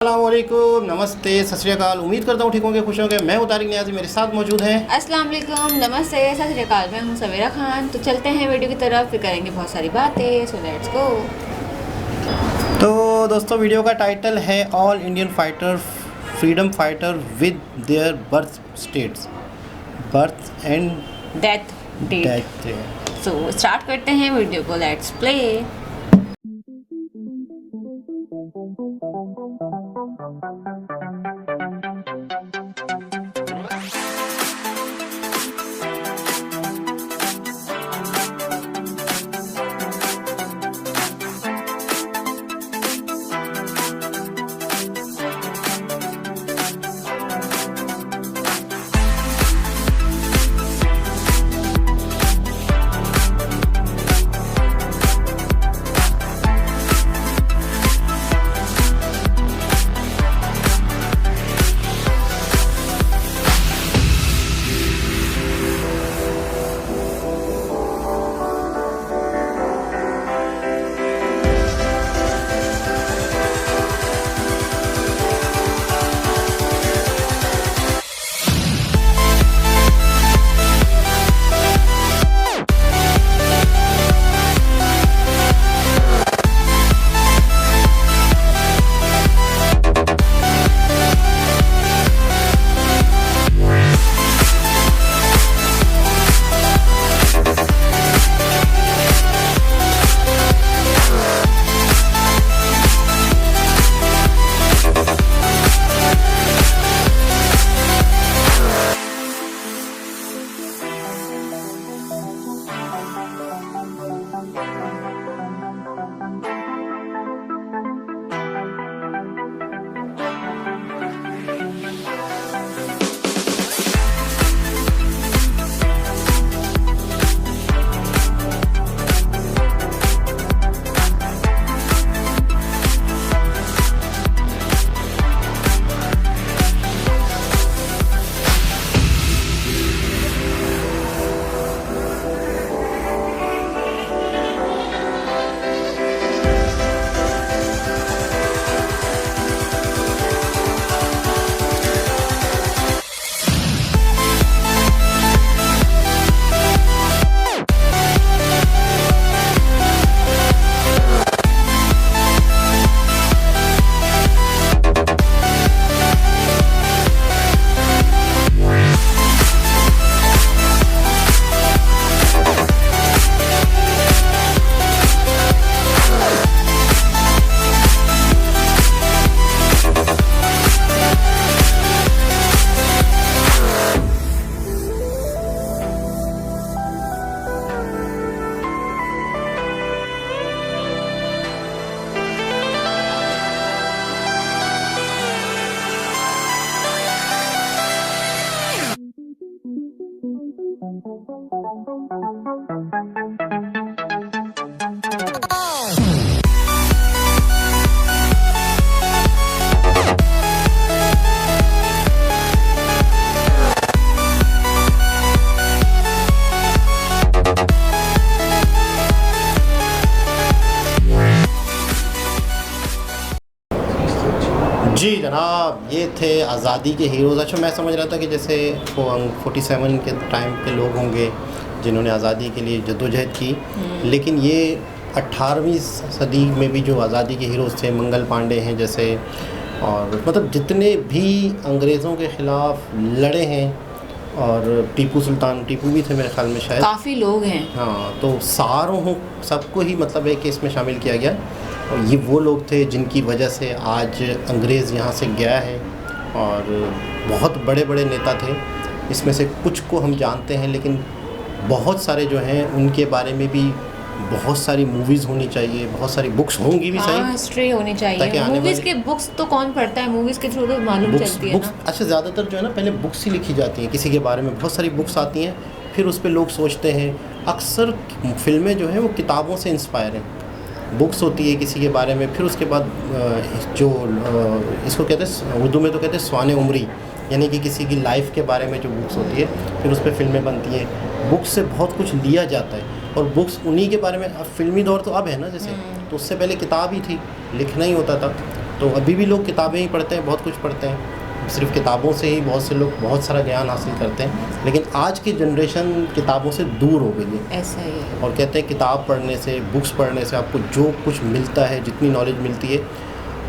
अस्सलामुअलैकुम, नमस्ते, सत श्री अकाल। उम्मीद करता हूँ ठीक होंगे, खुश होंगे। मैं तारिक नियाज़ी, मेरे साथ मौजूद हैं। अस्सलाम वालेकुम, नमस्ते, सत श्री अकाल। मैं हूँ सवेरा खान। तो चलते हैं वीडियो की तरफ, फिर करेंगे बहुत सारी बातें। So let's go. तो दोस्तों, वीडियो का टाइटल है all Indian fighter freedom fighter with their birth states, birth and death date. So start करते हैं वीडियो को। Let's play. जी जनाब, ये थे आज़ादी के हीरोज़। अच्छा, मैं समझ रहा था कि जैसे 47 के टाइम के लोग होंगे जिन्होंने आज़ादी के लिए जद्दोजहद की, लेकिन ये 18वीं सदी में भी जो आज़ादी के हीरोज़ थे, मंगल पांडे हैं जैसे, और मतलब जितने भी अंग्रेज़ों के ख़िलाफ़ लड़े हैं, और टीपू भी थे मेरे ख्याल में शायद, काफ़ी लोग हैं। हाँ, तो सारों सबको ही मतलब एक केस में शामिल किया गया। और ये वो लोग थे जिनकी वजह से आज अंग्रेज़ यहाँ से गया है, और बहुत बड़े बड़े नेता थे। इसमें से कुछ को हम जानते हैं, लेकिन बहुत सारे जो हैं उनके बारे में भी बहुत सारी मूवीज़ होनी चाहिए, बहुत सारी बुक्स होंगी भी। सही, हिस्ट्री होनी चाहिए। मूवीज़ के बुक्स तो कौन पढ़ता है, मूवीज़ के थ्रू तो मालूम चलती है ना। अच्छा, ज़्यादातर जो है ना पहले बुक्स ही लिखी जाती हैं किसी के बारे में, बहुत सारी बुक्स आती हैं, फिर उस पर लोग सोचते हैं। अक्सर फिल्में जो हैं वो किताबों से इंस्पायर हैं। बुक्स होती है किसी के बारे में, फिर उसके बाद जो इसको कहते हैं उर्दू में तो कहते हैं स्वाने उम्री, यानी कि किसी की लाइफ के बारे में जो बुक्स होती है फिर उस पर फिल्में बनती हैं। बुक्स से बहुत कुछ लिया जाता है और बुक्स उन्हीं के बारे में। अब फिल्मी दौर तो अब है ना जैसे, तो उससे पहले किताब ही थी, लिखना ही होता था। तो अभी भी लोग किताबें ही पढ़ते हैं, बहुत कुछ पढ़ते हैं, सिर्फ किताबों से ही बहुत से लोग बहुत सारा ज्ञान हासिल करते हैं, लेकिन आज की जनरेशन किताबों से दूर हो गई है। ऐसा ही है। और कहते हैं किताब पढ़ने से, बुक्स पढ़ने से आपको जो कुछ मिलता है, जितनी नॉलेज मिलती है,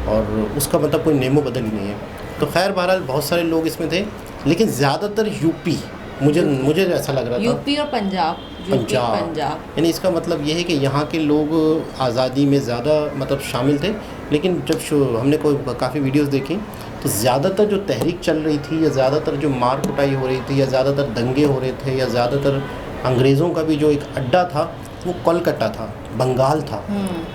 और उसका मतलब कोई नेमो बदल ही नहीं है। तो खैर बहरहाल बहुत सारे लोग इसमें थे, लेकिन ज़्यादातर यूपी, मुझे ऐसा लग रहा था यूपी और पंजाब। पंजाब, यानी इसका मतलब ये है कि यहाँ के लोग आज़ादी में ज़्यादा मतलब शामिल थे। लेकिन जब हमने काफ़ी वीडियोस देखी तो ज़्यादातर जो तहरीक चल रही थी, या ज़्यादातर जो मार कुटाई हो रही थी, या ज़्यादातर दंगे हो रहे थे, या ज़्यादातर अंग्रेज़ों का भी जो एक अड्डा था वो कोलकाता था, बंगाल था।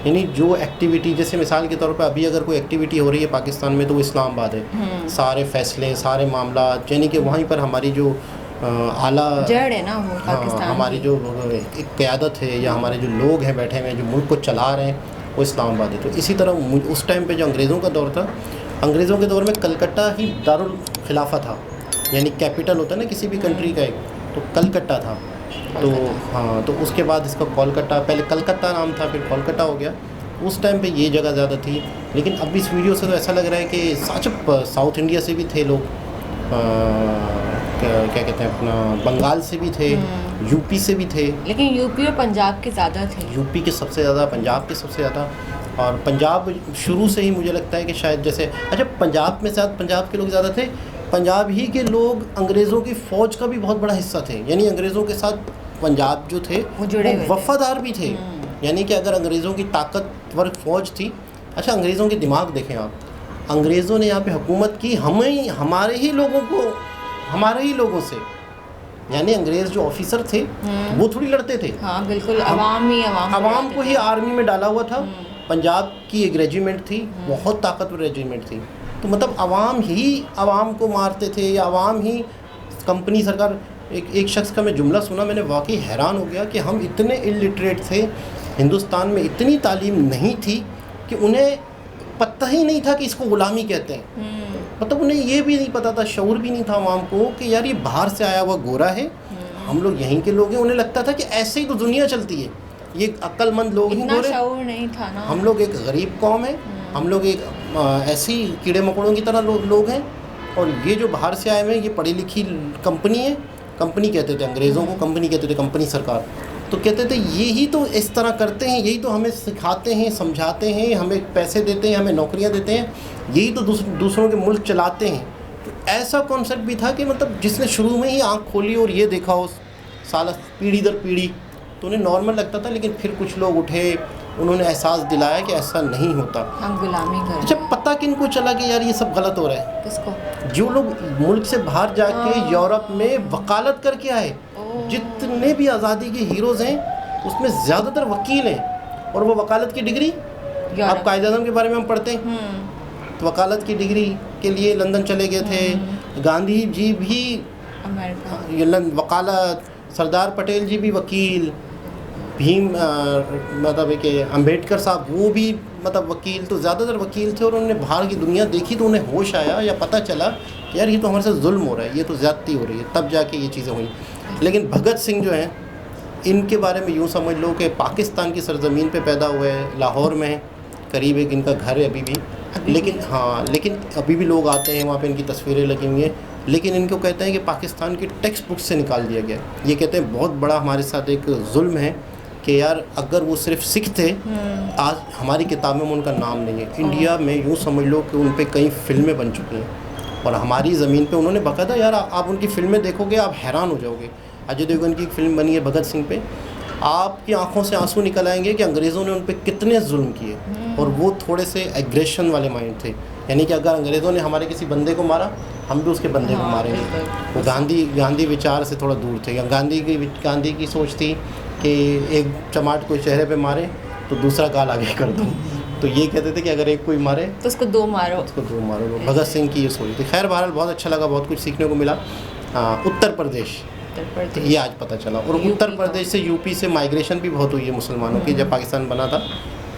यानी जो एक्टिविटी, जैसे मिसाल के तौर पर अभी अगर कोई एक्टिविटी हो रही है पाकिस्तान में तो वो इस्लामाबाद है। सारे फैसले, सारे मामला, यानी कि वहीं पर हमारी जो आला जड़ है ना वो पाकिस्तान, हमारी जो एक क़यादत है, या हमारे जो लोग हैं बैठे हुए हैं जो मुल्क को चला रहे हैं, वो इस्लामाबाद है। तो इसी तरह उस टाइम पे जो अंग्रेज़ों का दौर था, अंग्रेज़ों के दौर में कलकत्ता ही दारुल खिलाफा था, यानी कैपिटल होता है ना किसी भी कंट्री का एक, तो कलकत्ता था। तो हाँ, तो उसके बाद इसका कोलकाता, पहले कलकत्ता नाम था, फिर कोलकाता हो गया। उस टाइम पे ये जगह ज़्यादा थी। लेकिन अब इस वीडियो से तो ऐसा लग रहा है कि सच साउथ इंडिया से भी थे लोग, क्या कहते हैं अपना, बंगाल से भी थे, यूपी से भी थे। लेकिन यूपी और पंजाब के ज़्यादा थे। यूपी के सबसे ज़्यादा, पंजाब के सबसे ज़्यादा। और पंजाब शुरू से ही मुझे लगता है कि शायद जैसे, अच्छा पंजाब में शायद पंजाब के लोग ज़्यादा थे, पंजाब ही के लोग अंग्रेज़ों की फ़ौज का भी बहुत बड़ा हिस्सा थे। यानी अंग्रेज़ों के साथ पंजाब जो थे वो जुड़े हुए वफ़ादार भी थे। यानी कि अगर अंग्रेज़ों की ताकतवर फ़ौज थी, अच्छा अंग्रेज़ों के दिमाग देखें आप, अंग्रेज़ों ने यहाँ पे हुकूमत की हमारे ही लोगों से। यानी अंग्रेज़ जो ऑफिसर थे वो थोड़ी लड़ते थे। हाँ बिल्कुल, अवाम को ही आर्मी में डाला हुआ था। पंजाब की एक रेजिमेंट थी, बहुत ताकतवर रेजिमेंट थी। तो मतलब अवाम को मारते थे, या अवाम ही कंपनी सरकार। एक शख्स का मैं जुमला सुना, मैंने वाकई हैरान हो गया कि हम इतने इलिटरेट थे, हिंदुस्तान में इतनी तालीम नहीं थी कि उन्हें पता ही नहीं था कि इसको ग़ुलामी कहते हैं। मतलब उन्हें ये भी नहीं पता था, शऊर भी नहीं था आवाम को कि यार ये बाहर से आया हुआ गोरा है, हम लोग यहीं के लोग हैं। उन्हें लगता था कि ऐसे ही तो दुनिया चलती है, ये अक्लमंद लोग ही गोरे, शऊर नहीं था ना, हम लोग एक गरीब कौम है, हम लोग एक ऐसी कीड़े मकोड़ों की तरह लोग हैं, और ये जो बाहर से आए हुए हैं ये पढ़ी लिखी कंपनी है। कंपनी कहते थे अंग्रेज़ों को, कंपनी कहते थे, कंपनी सरकार। तो कहते थे यही तो इस तरह करते हैं, यही तो हमें सिखाते हैं, समझाते हैं, हमें पैसे देते हैं, हमें नौकरियां देते हैं, यही तो दूसरों के मुल्क चलाते हैं। तो ऐसा कॉन्सेप्ट भी था कि मतलब जिसने शुरू में ही आँख खोली और ये देखा हो साला पीढ़ी दर पीढ़ी, तो उन्हें नॉर्मल लगता था। लेकिन फिर कुछ लोग उठे, उन्होंने एहसास दिलाया कि ऐसा नहीं होता, हम गुलामी कर। अच्छा पता किनको चला कि यार ये सब गलत हो रहा है? किसको? जो लोग मुल्क से बाहर जाके यूरोप में वकालत करके आए, जितने भी आज़ादी के हीरोज़ हैं उसमें ज़्यादातर वकील हैं। और वो वकालत की डिग्री, आप कायद-ए-आज़म के बारे में हम पढ़ते हैं, तो वकालत की डिग्री के लिए लंदन चले गए थे। गांधी जी भी वकालत, सरदार पटेल जी भी वकील, भीम मतलब कि अम्बेडकर साहब वो भी मतलब वकील। तो ज़्यादातर वकील थे, और उन्होंने बाहर की दुनिया देखी तो उन्हें होश आया, या पता चला कि यार ये तो हमारे साथ जुल्म हो रहा है, ये तो ज़्यादती हो रही है, तब जाके ये चीज़ें हुई। लेकिन भगत सिंह जो हैं, इनके बारे में यूँ समझ लो कि पाकिस्तान की सरज़मीन पे पैदा हुए हैं, लाहौर में करीब एक इनका घर है अभी भी। लेकिन हाँ, लेकिन अभी भी लोग आते हैं वहाँ पे, इनकी तस्वीरें लगी हुई हैं। लेकिन इनको कहते हैं कि पाकिस्तान की टेक्स्ट बुक से निकाल दिया गया। ये कहते हैं बहुत बड़ा हमारे साथ एक जुल्म है कि यार अगर वो सिर्फ सिख थे, आज हमारी किताबों में उनका नाम नहीं है। इंडिया में यूँ समझ लो कि उन पर कई फिल्में बन चुकी हैं, और हमारी ज़मीन पे उन्होंने बाकायदा, यार आप उनकी फ़िल्में देखोगे आप हैरान हो जाओगे। अजय देवगन की एक फ़िल्म बनी है भगत सिंह पे, आपकी आंखों से आंसू निकल आएंगे कि अंग्रेज़ों ने उन पर कितने जुल्म किए। और वो थोड़े से एग्रेशन वाले माइंड थे, यानी कि अगर अंग्रेज़ों ने हमारे किसी बंदे को मारा, हम भी उसके बंदे को मारेंगे। वो गांधी विचार से थोड़ा दूर थे। गांधी की सोच थी कि एक चमाट को चेहरे पे मारे तो दूसरा गाल आगे कर दो। तो ये कहते थे कि अगर एक कोई मारे तो उसको दो मारो। भगत सिंह की ये सोच थी। खैर बहरहाल बहुत अच्छा लगा, बहुत कुछ सीखने को मिला। उत्तर प्रदेश ये आज पता चला। और उत्तर प्रदेश से यूपी से माइग्रेशन भी बहुत हुई है मुसलमानों की। जब पाकिस्तान बना था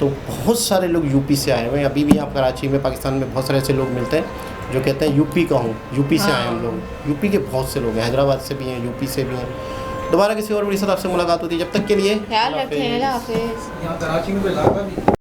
तो बहुत सारे लोग यूपी से आए हुए हैं। अभी भी यहाँ कराची में, पाकिस्तान में बहुत सारे ऐसे लोग मिलते हैं जो कहते हैं यूपी का हूँ, यूपी से आए हम लोग। यूपी के बहुत से लोग हैं, हैदराबाद से भी हैं, यूपी से भी हैं। दोबारा किसी और बड़ी साथ आपसे मुलाकात होती है, जब तक के लिए ख्याल रखें। अल्लाह हाफिज़। यहाँ कराची में कोई इलाका भी